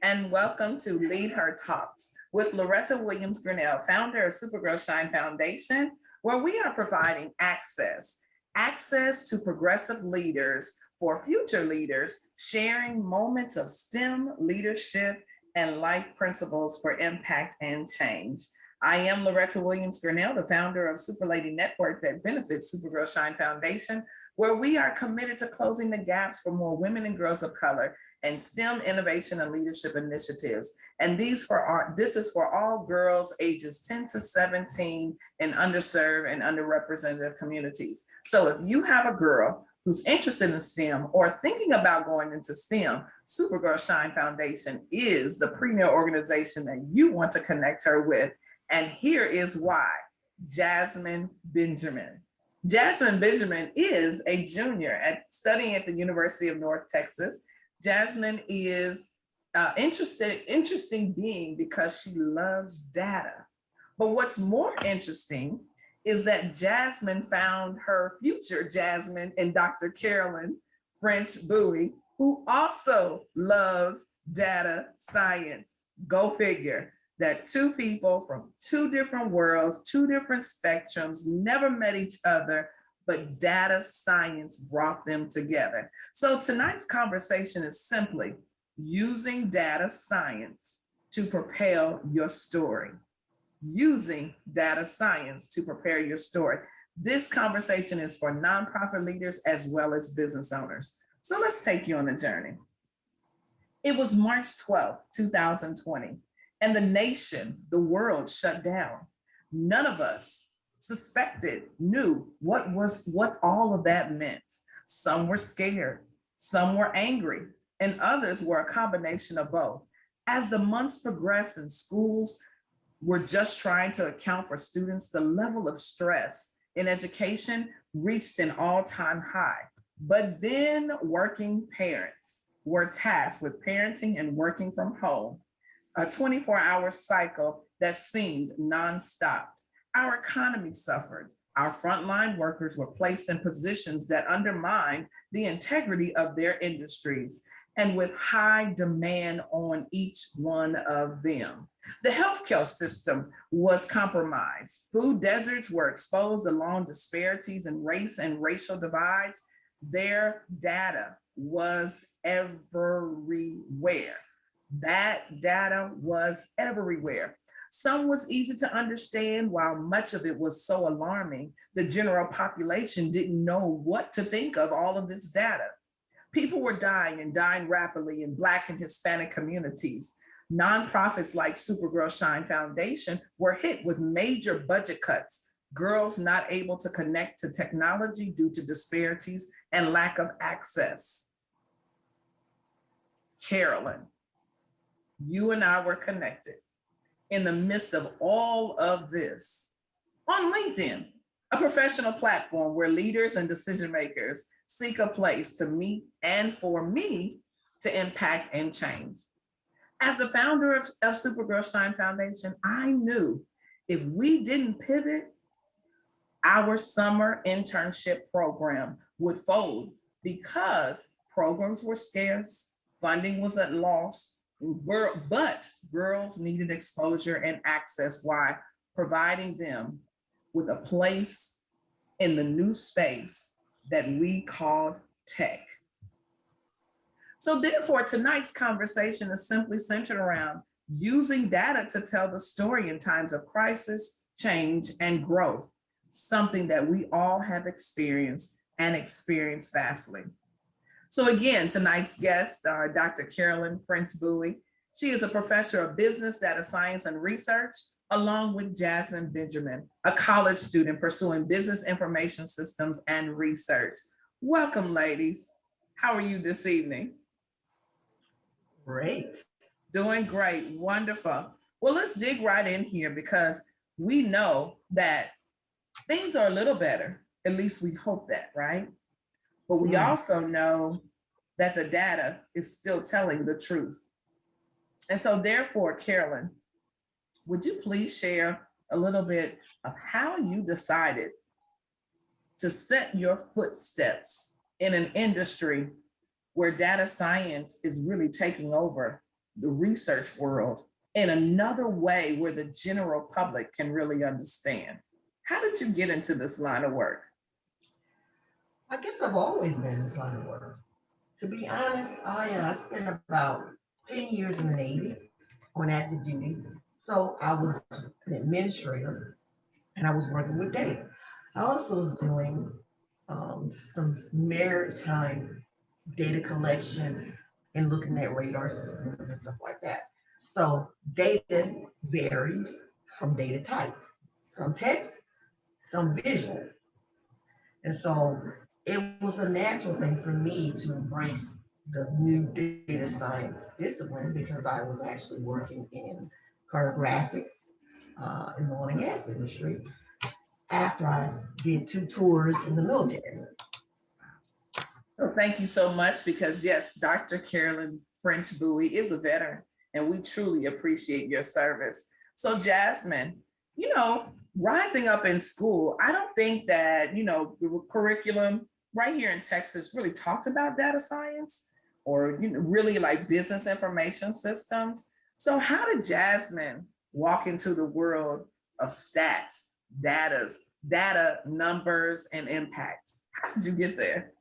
and welcome to Lead Her Talks with Loretta Williams Grinnell, founder of Supergirl Shine Foundation, where we are providing access to progressive leaders for future leaders, sharing moments of STEM leadership and life principles for impact and change. I am Loretta Williams Grinnell, the founder of Super Lady Network that benefits Supergirl Shine Foundation, where we are committed to closing the gaps for more women and girls of color and STEM innovation and leadership initiatives. And this is for all girls ages 10 to 17 in underserved and underrepresented communities. So if you have a girl who's interested in STEM or thinking about going into STEM, Supergirl Shine Foundation is the premier organization that you want to connect her with. And here is why. Jasmine Benjamin. Jasmine Benjamin is a junior studying at the University of North Texas. Jasmine is interesting being because she loves data. But what's more interesting is that Jasmine found her future Jasmine in Dr. Carolyn French Bowie, who also loves data science. Go figure. That two people from two different worlds, two different spectrums, never met each other, but data science brought them together. So tonight's conversation is simply using data science to propel your story. Using data science to prepare your story. This conversation is for nonprofit leaders as well as business owners. So let's take you on a journey. It was March 12th, 2020. And the nation, the world shut down. None of us knew what all of that meant. Some were scared, some were angry, and others were a combination of both. As the months progressed and schools were just trying to account for students, the level of stress in education reached an all-time high. But then working parents were tasked with parenting and working from home, a 24-hour cycle that seemed nonstop. Our economy suffered. Our frontline workers were placed in positions that undermined the integrity of their industries, and with high demand on each one of them. The healthcare system was compromised. Food deserts were exposed along disparities in race and racial divides. Their data was everywhere. That data was everywhere. Some was easy to understand, while much of it was so alarming, the general population didn't know what to think of all of this data. People were dying and dying rapidly in Black and Hispanic communities. Nonprofits like Supergirl Shine Foundation were hit with major budget cuts, girls not able to connect to technology due to disparities and lack of access. Carolyn, you and I were connected in the midst of all of this on LinkedIn, a professional platform where leaders and decision makers seek a place to meet and for me to impact and change. As the founder of Supergirl Shine Foundation, I knew if we didn't pivot, our summer internship program would fold because programs were scarce, funding was at loss, but girls needed exposure and access while providing them with a place in the new space that we called tech. So therefore, tonight's conversation is simply centered around using data to tell the story in times of crisis, change, and growth, something that we all have experienced and experienced vastly. So again, tonight's guest, Dr. Carolyn French Bowie. She is a professor of business, data science, and research, along with Jasmine Benjamin, a college student pursuing business information systems and research. Welcome, ladies. How are you this evening? Great. Doing great, wonderful. Well, let's dig right in here because we know that things are a little better. At least we hope that, right? But we also know that the data is still telling the truth. And so therefore, Carolyn, would you please share a little bit of how you decided to set your footsteps in an industry where data science is really taking over the research world in another way where the general public can really understand? How did you get into this line of work? I guess I've always been in this line of work. To be honest, I spent about 10 years in the Navy on active duty. So I was an administrator and I was working with data. I also was doing some maritime data collection and looking at radar systems and stuff like that. So data varies from data types, some text, some visual. And so it was a natural thing for me to embrace the new data science discipline because I was actually working in cartographics in the oil and gas industry after I did 2 tours in the military. Well, thank you so much because, yes, Dr. Carolyn French Bowie is a veteran and we truly appreciate your service. So, Jasmine, rising up in school, I don't think that, the curriculum right here in Texas really talked about data science or, really like business information systems. So, how did Jasmine walk into the world of stats, data, numbers, and impact? How did you get there?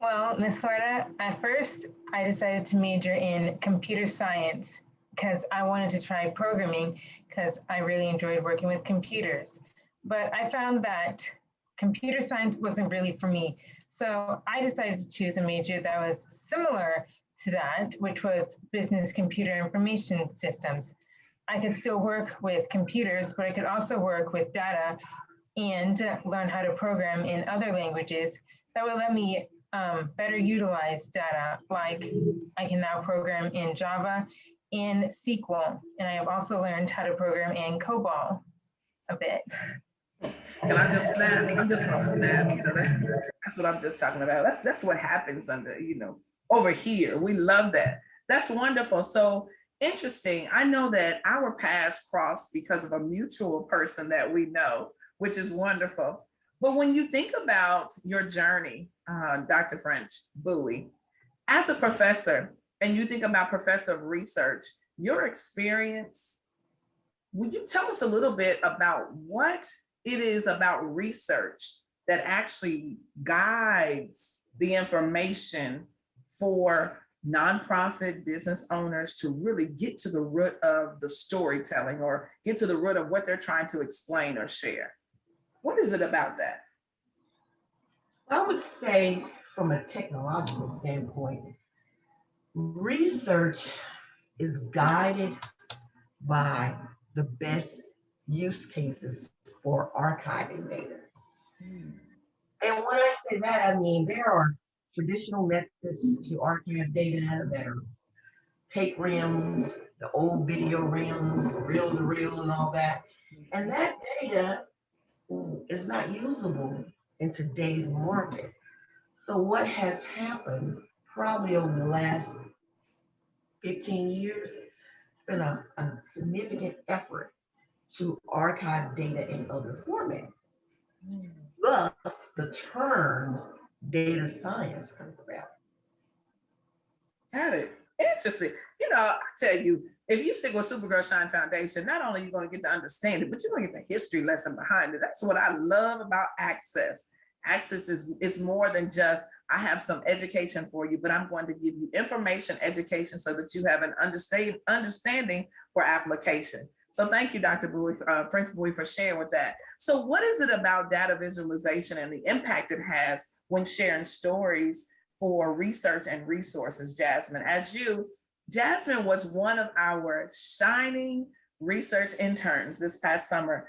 Well, Miss Florida, at first I decided to major in computer science because I wanted to try programming because I really enjoyed working with computers. But I found that computer science wasn't really for me. So I decided to choose a major that was similar to that, which was business computer information systems. I could still work with computers, but I could also work with data and learn how to program in other languages that would let me better utilize data. Like I can now program in Java, in SQL, and I have also learned how to program in COBOL a bit. Can I just snap? I'm just gonna snap. That's what I'm just talking about. That's what happens under, over here. We love that. That's wonderful. So interesting. I know that our paths crossed because of a mutual person that we know, which is wonderful. But when you think about your journey, Dr. French Bowie, as a professor, and you think about professor of research, your experience, would you tell us a little bit about what it is about research that actually guides the information for nonprofit business owners to really get to the root of the storytelling or get to the root of what they're trying to explain or share? What is it about that? I would say, from a technological standpoint, research is guided by the best use cases for archiving data. And when I say that, I mean there are traditional methods to archive data that are tape reams, the old video reams, reel to reel, and all that. And that data is not usable in today's market. So, what has happened probably over the last 15 years, it's been a significant effort to archive data in other formats. Thus, the terms data science comes about. Got it. Interesting. I tell you, if you stick with Supergirl Shine Foundation, not only are you going to get to understand it, but you're going to get the history lesson behind it. That's what I love about Access. Access is it's more than just I have some education for you, but I'm going to give you information, education, so that you have an understanding for application. So thank you, Dr. Bowie, French Bowie, for sharing with that. So what is it about data visualization and the impact it has when sharing stories for research and resources, Jasmine? Jasmine was one of our shining research interns this past summer.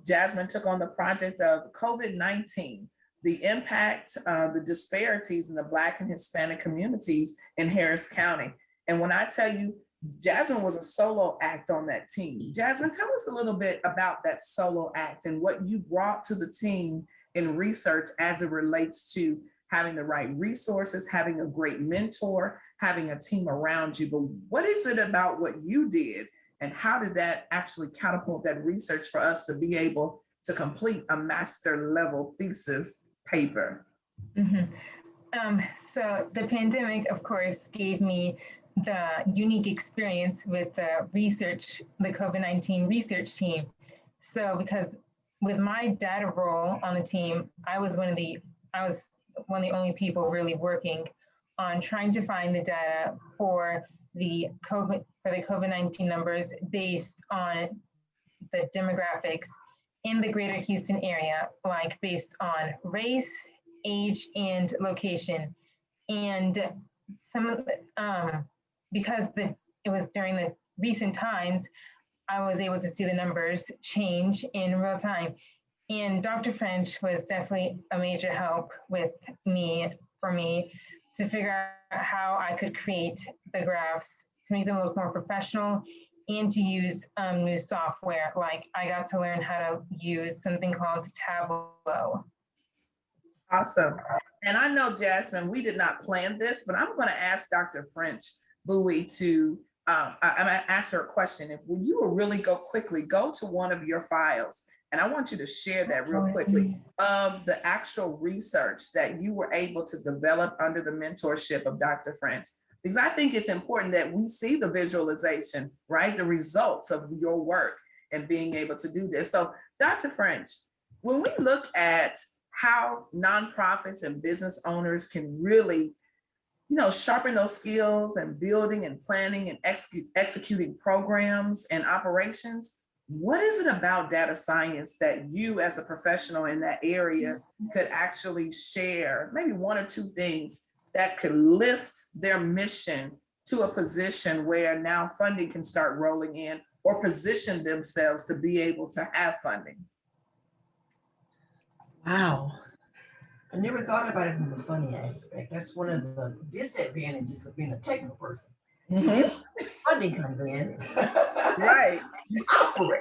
Jasmine took on the project of COVID-19, the impact, the disparities in the Black and Hispanic communities in Harris County. And when I tell you, Jasmine was a solo act on that team. Jasmine, tell us a little bit about that solo act and what you brought to the team in research as it relates to having the right resources, having a great mentor, having a team around you. But what is it about what you did and how did that actually catapult that research for us to be able to complete a master level thesis paper? Mm-hmm. So the pandemic, of course, gave me the unique experience with the research, the COVID-19 research team. So because with my data role on the team, I was one of the only people really working on trying to find the data for the COVID-19 numbers based on the demographics in the greater Houston area, like based on race, age, and location. And some of because it was during the recent times, I was able to see the numbers change in real time. And Dr. French was definitely a major help for me to figure out how I could create the graphs to make them look more professional and to use new software. Like I got to learn how to use something called Tableau. Awesome. And I know, Jasmine, we did not plan this, but I'm going to ask Dr. French Bowie to, I'm going to ask her a question. If you will really go to one of your files, and I want you to share that real quickly, of the actual research that you were able to develop under the mentorship of Dr. French. Because I think it's important that we see the visualization, right? The results of your work and being able to do this. So Dr. French, when we look at how nonprofits and business owners can really, sharpen those skills and building and planning and executing programs and operations, what is it about data science that you as a professional in that area could actually share, maybe one or two things that could lift their mission to a position where now funding can start rolling in or position themselves to be able to have funding? Wow. I never thought about it from the funny aspect. That's one of the disadvantages of being a technical person. Mm-hmm. Funding comes in. Right. You operate.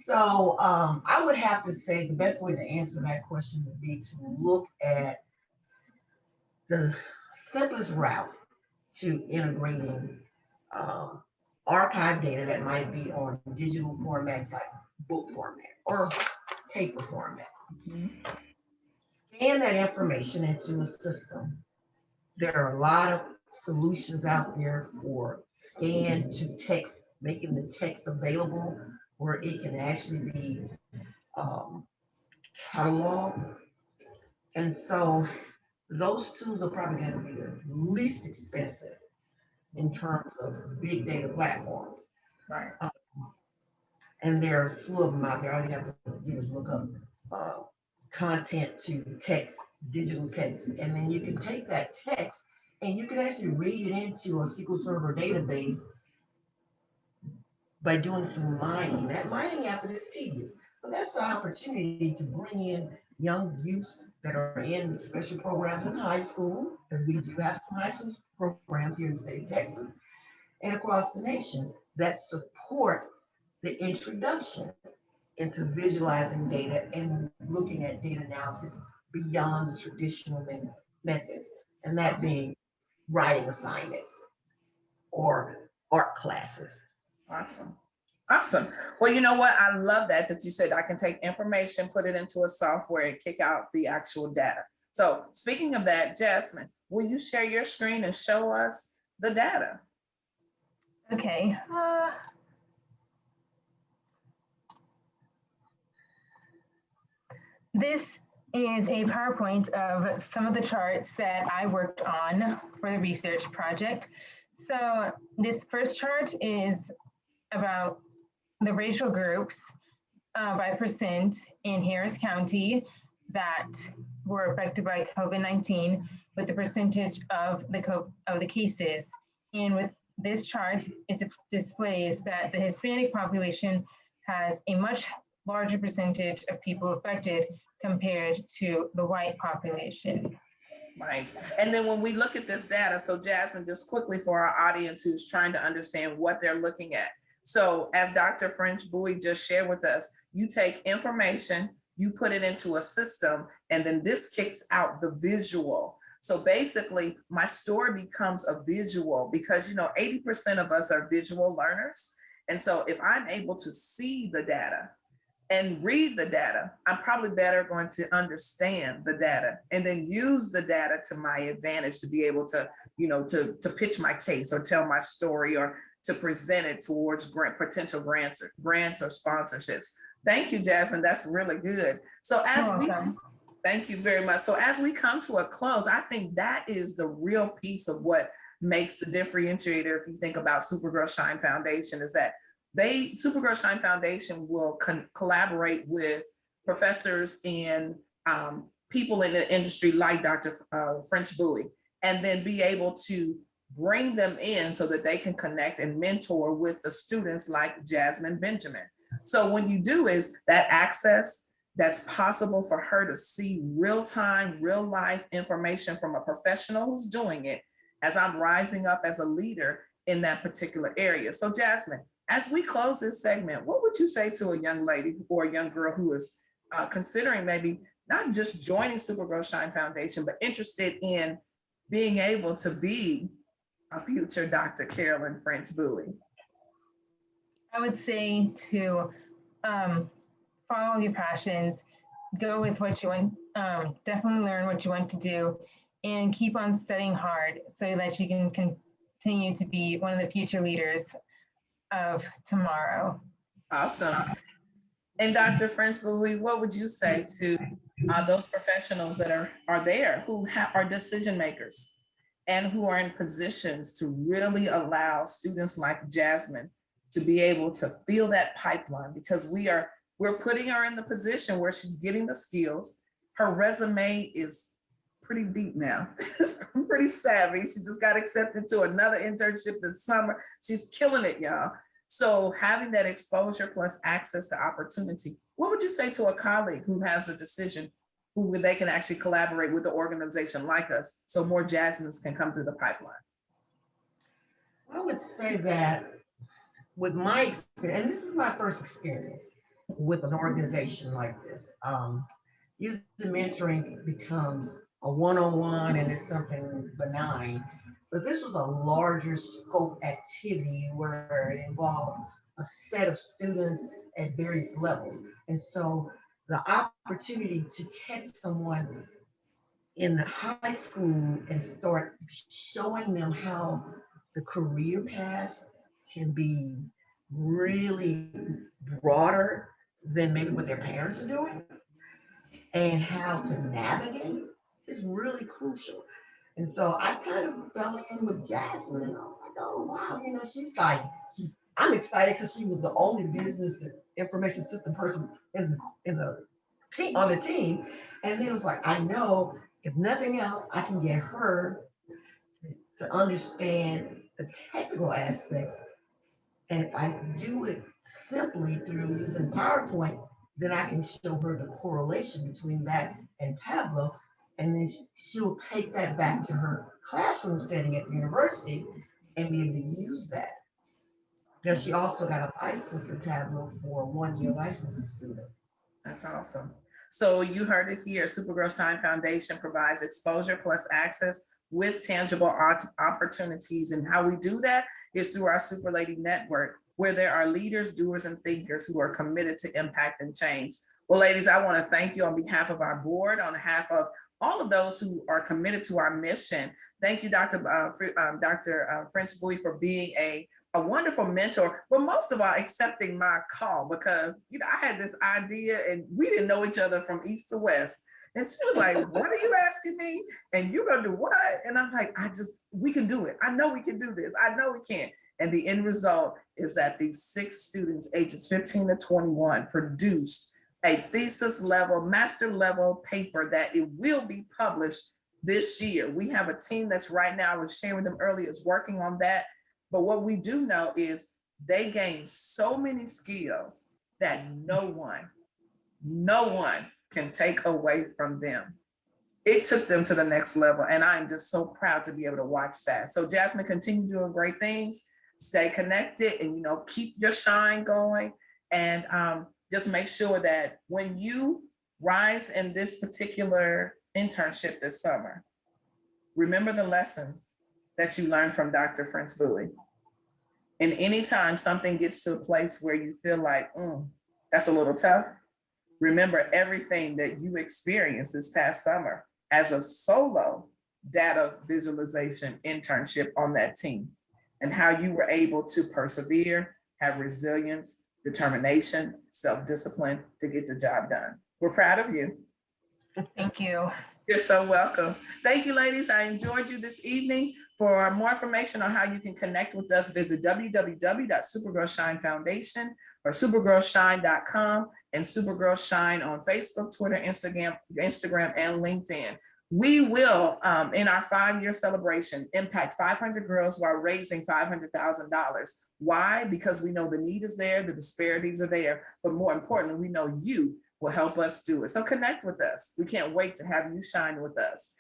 So I would have to say the best way to answer that question would be to look at the simplest route to integrating archive data that might be on digital formats like book format or paper format. Mm-hmm. Scan that information into a system. There are a lot of solutions out there for scan to text, making the text available where it can actually be cataloged. And so those tools are probably going to be the least expensive in terms of big data platforms. Right. And there are a slew of them out there. All you have to do is look up content to text, digital text, and then you can take that text and you can actually read it into a SQL Server database by doing some mining. That mining effort is tedious, but that's the opportunity to bring in young youths that are in special programs in high school, because we do have some high school programs here in the state of Texas and across the nation that support the introduction into visualizing data and looking at data analysis beyond the traditional methods, and that being writing assignments or art classes. Awesome. Awesome. Well, you know what? I love that you said I can take information, put it into a software and kick out the actual data. So speaking of that, Jasmine, will you share your screen and show us the data? Okay. This is a PowerPoint of some of the charts that I worked on for the research project. So this first chart is about the racial groups by percent in Harris County that were affected by COVID-19 with the percentage of the cases. And with this chart, it displays that the Hispanic population has a much larger percentage of people affected compared to the white population. Right. And then when we look at this data, so Jasmine, just quickly for our audience who's trying to understand what they're looking at. So as Dr. French Bowie just shared with us, you take information, you put it into a system, and then this kicks out the visual. So basically, my story becomes a visual because, 80% of us are visual learners. And so if I'm able to see the data, and read the data, I'm probably better going to understand the data and then use the data to my advantage to be able to, to pitch my case or tell my story or to present it towards potential grants or sponsorships. Thank you, Jasmine. That's really good. So You're as we welcome. Thank you very much. So as we come to a close, I think that is the real piece of what makes the differentiator. If you think about Supergirl Shine Foundation, is that Supergirl Shine Foundation will collaborate with professors and people in the industry like Dr. French Bowie, and then be able to bring them in so that they can connect and mentor with the students like Jasmine Benjamin. So when you do is that access that's possible for her to see real time, real life information from a professional who's doing it as I'm rising up as a leader in that particular area. So Jasmine, as we close this segment, what would you say to a young lady or a young girl who is considering maybe not just joining Supergirl Shine Foundation, but interested in being able to be a future Dr. Carolyn French Bowie? I would say to follow your passions, go with what you want, definitely learn what you want to do, and keep on studying hard so that you can continue to be one of the future leaders of tomorrow. Awesome. And Dr. French Bowie, what would you say to those professionals that are there who are decision makers and who are in positions to really allow students like Jasmine to be able to feel that pipeline, because we're putting her in the position where she's getting the skills. Her resume is pretty deep now. It's pretty savvy. She just got accepted to another internship this summer. She's killing it, y'all. So having that exposure plus access to opportunity, what would you say to a colleague who has a decision who they can actually collaborate with an organization like us so more Jasmines can come through the pipeline? I would say that with my experience, and this is my first experience with an organization like this, usually mentoring becomes a one-on-one and it's something benign. But this was a larger scope activity where it involved a set of students at various levels. And so the opportunity to catch someone in the high school and start showing them how the career paths can be really broader than maybe what their parents are doing and how to navigate is really crucial. And so I kind of fell in with Jasmine and I was like, oh wow, I'm excited because she was the only business and information system person in the team on the team. And then it was like, I know if nothing else, I can get her to understand the technical aspects. And if I do it simply through using PowerPoint, then I can show her the correlation between that and Tableau. And then she'll take that back to her classroom setting at the university and be able to use that. Because she also got a license for Tableau for a 1 year license as a student. That's awesome. So you heard it here. Supergirl Shine Foundation provides exposure plus access with tangible opportunities. And how we do that is through our Super Lady Network, where there are leaders, doers, and thinkers who are committed to impact and change. Well, ladies, I want to thank you on behalf of our board, on behalf of all of those who are committed to our mission. Thank you, Dr. French Bowie, for being a wonderful mentor, but most of all, accepting my call, because I had this idea and we didn't know each other from east to west. And she was like, what are you asking me? And you're gonna do what? And I'm like, we can do it. I know we can do this. I know we can. And the end result is that these 6 students, ages 15 to 21, produced a thesis level, master level paper that it will be published this year. We have a team that's right now, I was sharing with them earlier, is working on that. But what we do know is they gain so many skills that no one can take away from them. It took them to the next level. And I'm just so proud to be able to watch that. So Jasmine, continue doing great things, stay connected, and keep your shine going. And just make sure that when you rise in this particular internship this summer, remember the lessons that you learned from Dr. French Bowie. And anytime something gets to a place where you feel like, That's a little tough. Remember everything that you experienced this past summer as a solo data visualization internship on that team, and how you were able to persevere, have resilience, determination, self-discipline to get the job done. We're proud of you. Thank you. You're so welcome. Thank you, ladies. I enjoyed you this evening. For more information on how you can connect with us, visit www.supergirlshine foundation or supergirlshine.com, and Supergirl Shine on Facebook, Twitter, Instagram, and LinkedIn. We will, in our 5-year celebration, impact 500 girls while raising $500,000. Why? Because we know the need is there, the disparities are there, but more importantly, we know you will help us do it. So connect with us. We can't wait to have you shine with us.